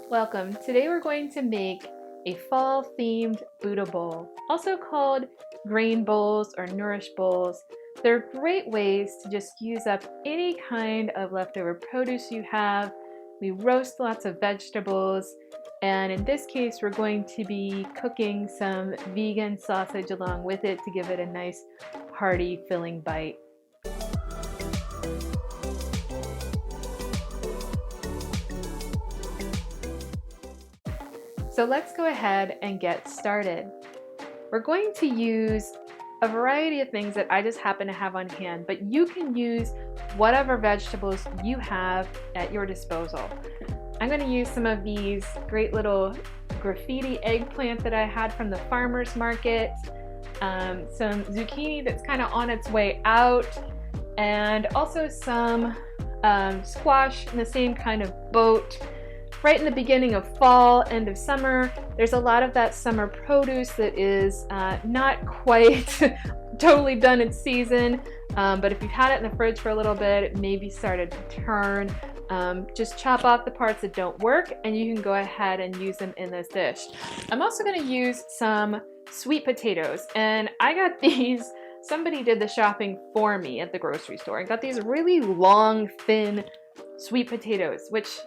Welcome. Today we're going to make a fall-themed Buddha bowl, also called grain bowls or nourish bowls. They're great ways to just use up any kind of leftover produce you have. We roast lots of vegetables, and in this case we're going to be cooking some vegan sausage along with it to give it a nice hearty filling bite. So let's go ahead and get started. We're going to use a variety of things that I just happen to have on hand, but you can use whatever vegetables you have at your disposal. I'm going to use some of these great little graffiti eggplant that I had from the farmer's market, some zucchini that's kind of on its way out, and also some squash in the same kind of boat. Right in the beginning of fall, end of summer, there's a lot of that summer produce that is not quite totally done its season, but if you've had it in the fridge for a little bit, it maybe started to turn. Just chop off the parts that don't work and you can go ahead and use them in this dish. I'm also going to use some sweet potatoes, and I got these. Somebody did the shopping for me at the grocery store and got these really long, thin sweet potatoes, which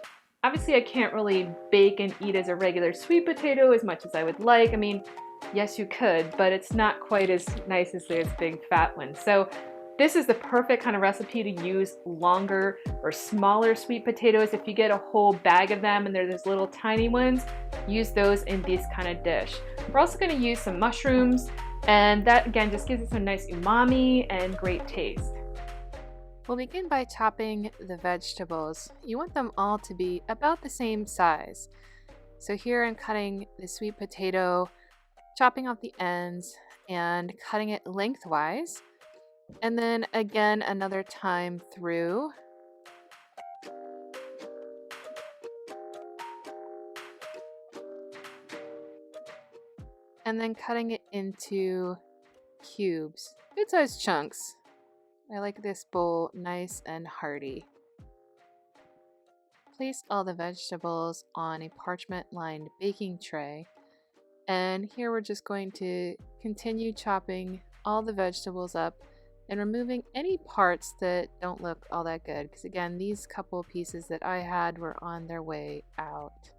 obviously I can't really bake and eat as a regular sweet potato as much as I would like. I mean, yes you could, but it's not quite as nice as this big fat one. So this is the perfect kind of recipe to use longer or smaller sweet potatoes. If you get a whole bag of them and they're those little tiny ones, use those in this kind of dish. We're also going to use some mushrooms, and that again just gives it some nice umami and great taste. We'll begin by chopping the vegetables. You want them all to be about the same size. So here I'm cutting the sweet potato, chopping off the ends and cutting it lengthwise. And then again another time through. And then cutting it into cubes, good-sized chunks. I like this bowl nice and hearty. Place all the vegetables on a parchment-lined baking tray, and here we're just going to continue chopping all the vegetables up and removing any parts that don't look all that good, because again, these couple pieces that I had were on their way out.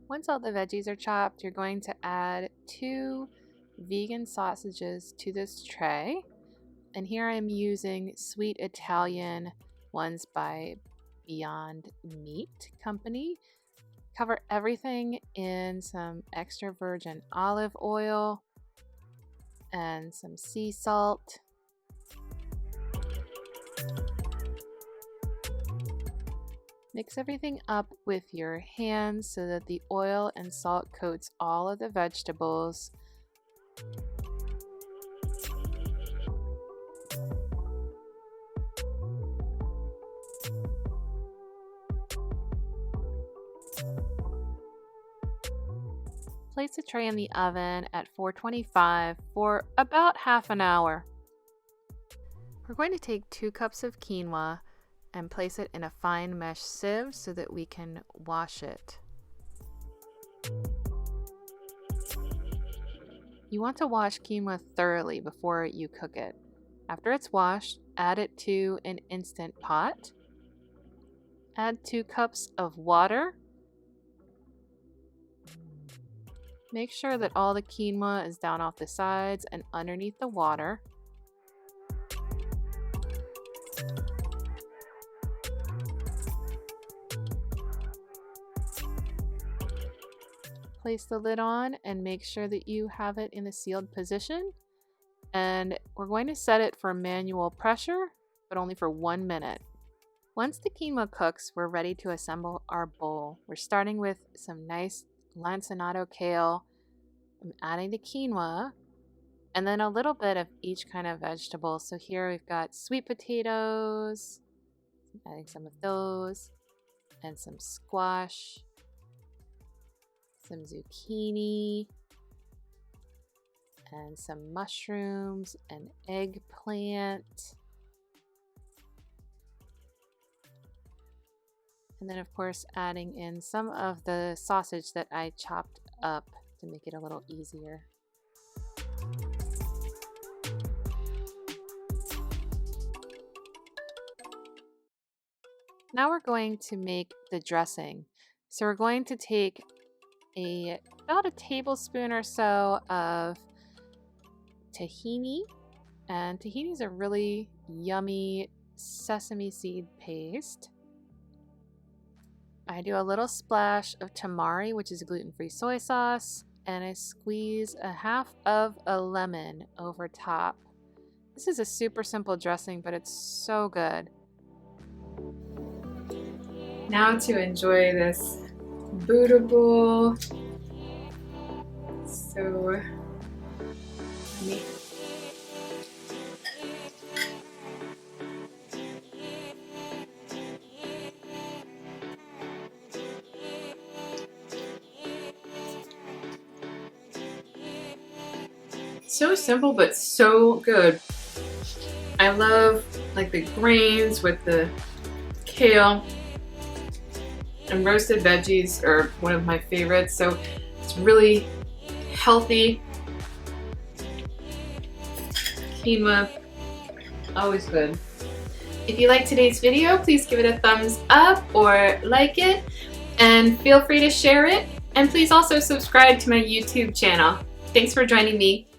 Once all the veggies are chopped, you're going to add 2 vegan sausages to this tray. And here I'm using Sweet Italian ones by Beyond Meat Company. Cover everything in some extra virgin olive oil and some sea salt. Mix everything up with your hands so that the oil and salt coats all of the vegetables. place the tray in the oven at 425 for about half an hour. We're going to take 2 cups of quinoa and place it in a fine mesh sieve so that we can wash it. You want to wash quinoa thoroughly before you cook it. After it's washed, add it to an Instant Pot. Add 2 cups of water. Make sure that all the quinoa is down off the sides and underneath the water. Place the lid on and make sure that you have it in the sealed position. And we're going to set it for manual pressure, but only for 1 minute. Once the quinoa cooks, we're ready to assemble our bowl. We're starting with some nice lanzanado kale. I'm adding the quinoa and then a little bit of each kind of vegetable. So here we've got sweet potatoes, adding some of those, and some squash, some zucchini, and some mushrooms, and eggplant. And then of course adding in some of the sausage that I chopped up to make it a little easier. Now we're going to make the dressing. So we're going to take about a tablespoon or so of tahini, and tahini is a really yummy sesame seed paste. I do a little splash of tamari, which is a gluten-free soy sauce, and I squeeze a half of a lemon over top. This is a super simple dressing, but it's so good. Now to enjoy this Buddha bowl. So yummy. So simple, but so good. I love like the grains with the kale, and roasted veggies are one of my favorites. So it's really healthy. Quinoa, always good. If you liked today's video, please give it a thumbs up or like it, and feel free to share it. And please also subscribe to my YouTube channel. Thanks for joining me.